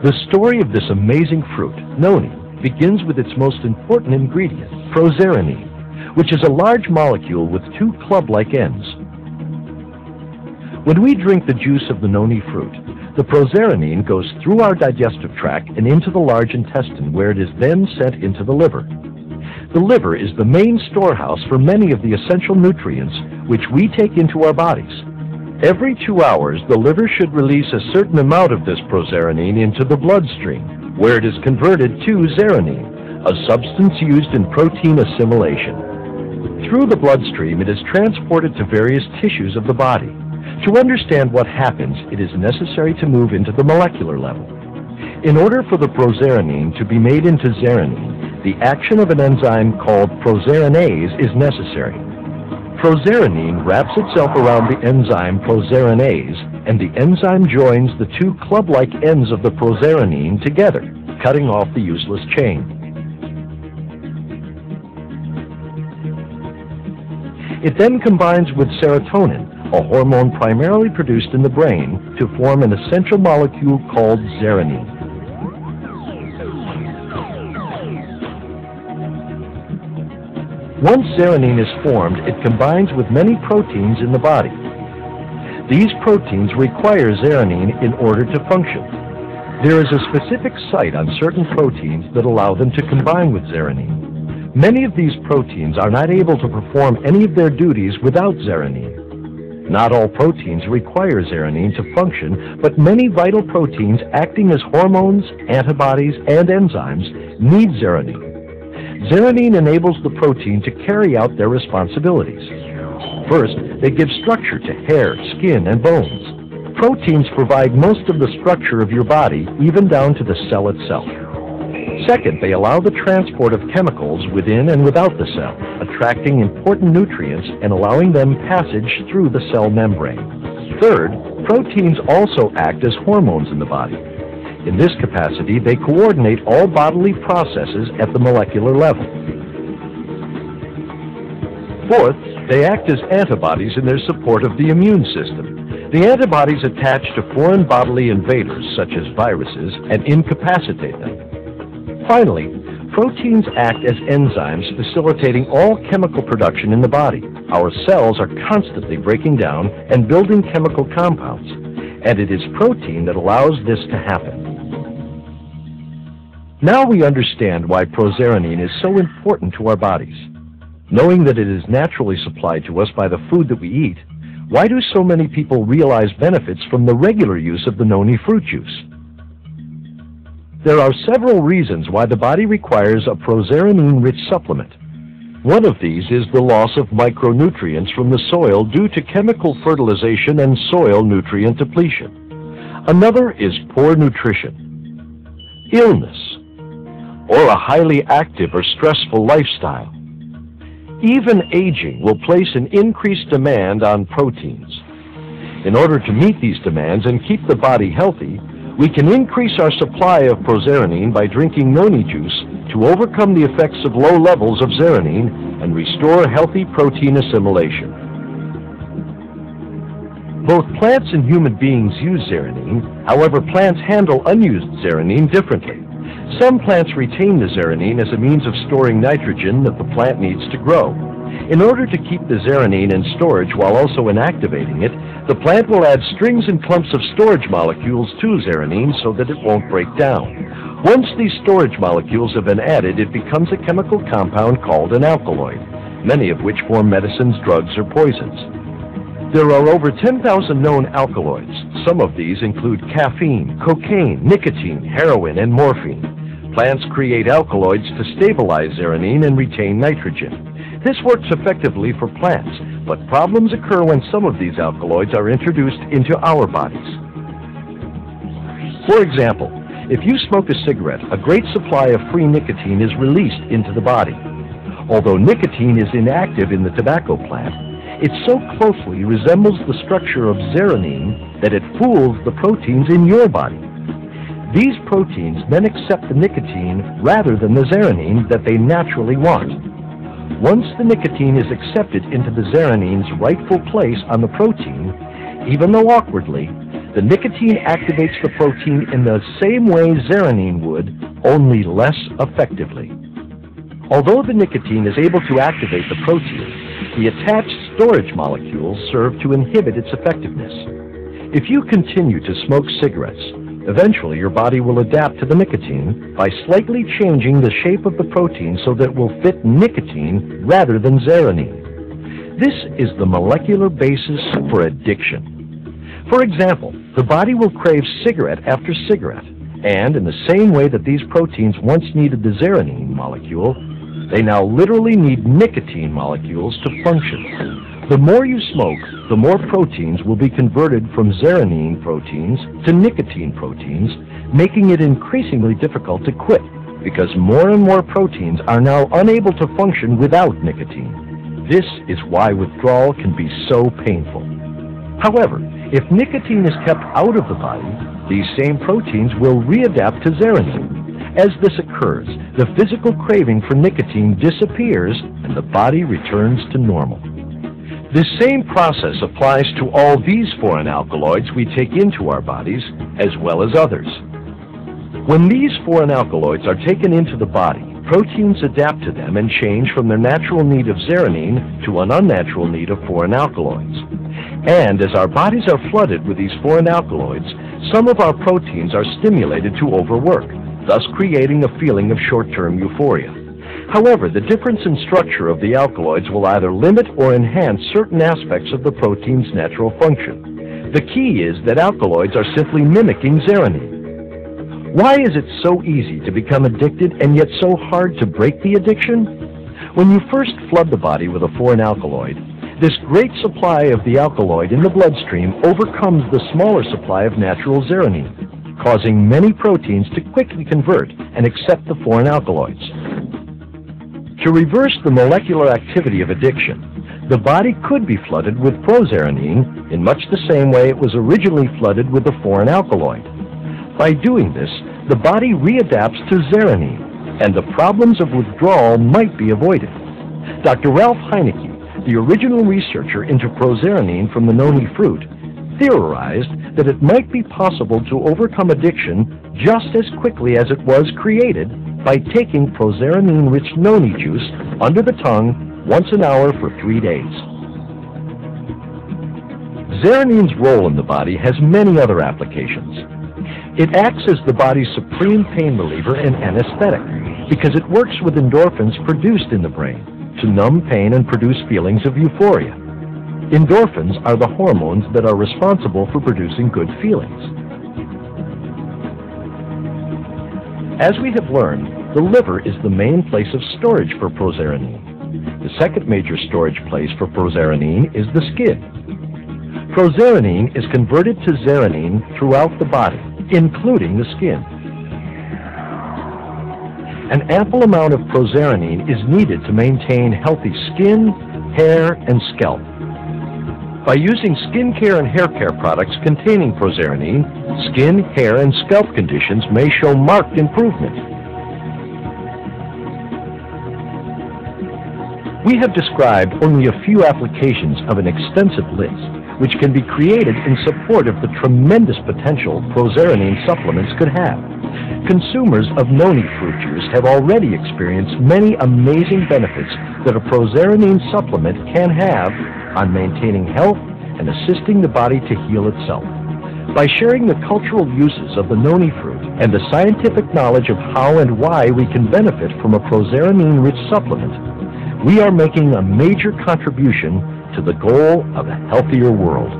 The story of this amazing fruit, noni, begins with its most important ingredient, proserenine, which is a large molecule with two club-like ends. When we drink the juice of the noni fruit, the proserenine goes through our digestive tract and into the large intestine, where it is then sent into the liver. The liver is the main storehouse for many of the essential nutrients which we take into our bodies. Every 2 hours, the liver should release a certain amount of this proserenine into the bloodstream, where it is converted to zeranine, a substance used in protein assimilation. Through the bloodstream, it is transported to various tissues of the body. To understand what happens, it is necessary to move into the molecular level. In order for the proserenine to be made into zeranine, the action of an enzyme called proserinase is necessary. Proserinine wraps itself around the enzyme proserinase, and the enzyme joins the two club-like ends of the proserinine together, cutting off the useless chain. It then combines with serotonin, a hormone primarily produced in the brain, to form an essential molecule called zeranine. Once zeranine is formed, it combines with many proteins in the body. These proteins require zeranine in order to function. There is a specific site on certain proteins that allow them to combine with zeranine. Many of these proteins are not able to perform any of their duties without zeranine. Not all proteins require zeranine to function, but many vital proteins acting as hormones, antibodies, and enzymes need zeranine. Zeranine enables the protein to carry out their responsibilities. First, they give structure to hair, skin, and bones. Proteins provide most of the structure of your body, even down to the cell itself. Second, they allow the transport of chemicals within and without the cell, attracting important nutrients and allowing them passage through the cell membrane. Third, proteins also act as hormones in the body. In this capacity, they coordinate all bodily processes at the molecular level. Fourth, they act as antibodies in their support of the immune system. The antibodies attach to foreign bodily invaders, such as viruses, and incapacitate them. Finally, proteins act as enzymes facilitating all chemical production in the body. Our cells are constantly breaking down and building chemical compounds, and it is protein that allows this to happen. Now we understand why proserenine is so important to our bodies. Knowing that it is naturally supplied to us by the food that we eat, why do so many people realize benefits from the regular use of the noni fruit juice? There are several reasons why the body requires a proserenine-rich supplement. One of these is the loss of micronutrients from the soil due to chemical fertilization and soil nutrient depletion. Another is poor nutrition, illness, or a highly active or stressful lifestyle. Even aging will place an increased demand on proteins. In order to meet these demands and keep the body healthy, we can increase our supply of proserenine by drinking noni juice to overcome the effects of low levels of zeranine and restore healthy protein assimilation. Both plants and human beings use zeranine. However, plants handle unused zeranine differently. Some plants retain the zeranine as a means of storing nitrogen that the plant needs to grow. In order to keep the zeranine in storage while also inactivating it, the plant will add strings and clumps of storage molecules to zeranine so that it won't break down. Once these storage molecules have been added, it becomes a chemical compound called an alkaloid, many of which form medicines, drugs, or poisons. There are over 10,000 known alkaloids. Some of these include caffeine, cocaine, nicotine, heroin, and morphine. Plants create alkaloids to stabilize zeranine and retain nitrogen. This works effectively for plants, but problems occur when some of these alkaloids are introduced into our bodies. For example, if you smoke a cigarette, a great supply of free nicotine is released into the body. Although nicotine is inactive in the tobacco plant, it so closely resembles the structure of zeranine that it fools the proteins in your body. These proteins then accept the nicotine rather than the zeranine that they naturally want. Once the nicotine is accepted into the zeranine's rightful place on the protein, even though awkwardly, The nicotine activates the protein in the same way zeranine would, only less effectively. Although the nicotine is able to activate the protein, the attached storage molecules serve to inhibit its effectiveness. If you continue to smoke cigarettes, eventually your body will adapt to the nicotine by slightly changing the shape of the protein so that it will fit nicotine rather than zeranine. This is the molecular basis for addiction. For example, the body will crave cigarette after cigarette, and in the same way that these proteins once needed the zeranine molecule, they now literally need nicotine molecules to function. The more you smoke, the more proteins will be converted from zeranine proteins to nicotine proteins, making it increasingly difficult to quit because more and more proteins are now unable to function without nicotine. This is why withdrawal can be so painful. However, if nicotine is kept out of the body, these same proteins will readapt to zeranine. As this occurs, the physical craving for nicotine disappears and the body returns to normal. This same process applies to all these foreign alkaloids we take into our bodies, as well as others. When these foreign alkaloids are taken into the body, proteins adapt to them and change from their natural need of zeranine to an unnatural need of foreign alkaloids. And as our bodies are flooded with these foreign alkaloids, some of our proteins are stimulated to overwork, thus creating a feeling of short-term euphoria. However, the difference in structure of the alkaloids will either limit or enhance certain aspects of the protein's natural function. The key is that alkaloids are simply mimicking zeranine. Why is it so easy to become addicted and yet so hard to break the addiction? When you first flood the body with a foreign alkaloid, this great supply of the alkaloid in the bloodstream overcomes the smaller supply of natural zeranine, causing many proteins to quickly convert and accept the foreign alkaloids. To reverse the molecular activity of addiction, the body could be flooded with prozeranine in much the same way it was originally flooded with the foreign alkaloid. By doing this, the body readapts to zeranine, and the problems of withdrawal might be avoided. Dr. Ralph Heineke, the original researcher into prozeranine from the noni fruit, theorized that it might be possible to overcome addiction just as quickly as it was created by taking prozeranine-rich noni juice under the tongue once an hour for 3 days. Zaranine's role in the body has many other applications. It acts as the body's supreme pain reliever and anesthetic because it works with endorphins produced in the brain to numb pain and produce feelings of euphoria. Endorphins are the hormones that are responsible for producing good feelings. As we have learned, the liver is the main place of storage for prozeranine. The second major storage place for prozeranine is the skin. Prozeranine is converted to zeranine throughout the body, including the skin. An ample amount of prozeranine is needed to maintain healthy skin, hair, and scalp. By using skincare and hair care products containing prozeranine, skin, hair, and scalp conditions may show marked improvement. We have described only a few applications of an extensive list, which can be created in support of the tremendous potential prozeranine supplements could have. Consumers of noni fruit juice have already experienced many amazing benefits that a prozeranine supplement can have on maintaining health and assisting the body to heal itself. By sharing the cultural uses of the noni fruit and the scientific knowledge of how and why we can benefit from a prozeranine-rich supplement, we are making a major contribution to the goal of a healthier world.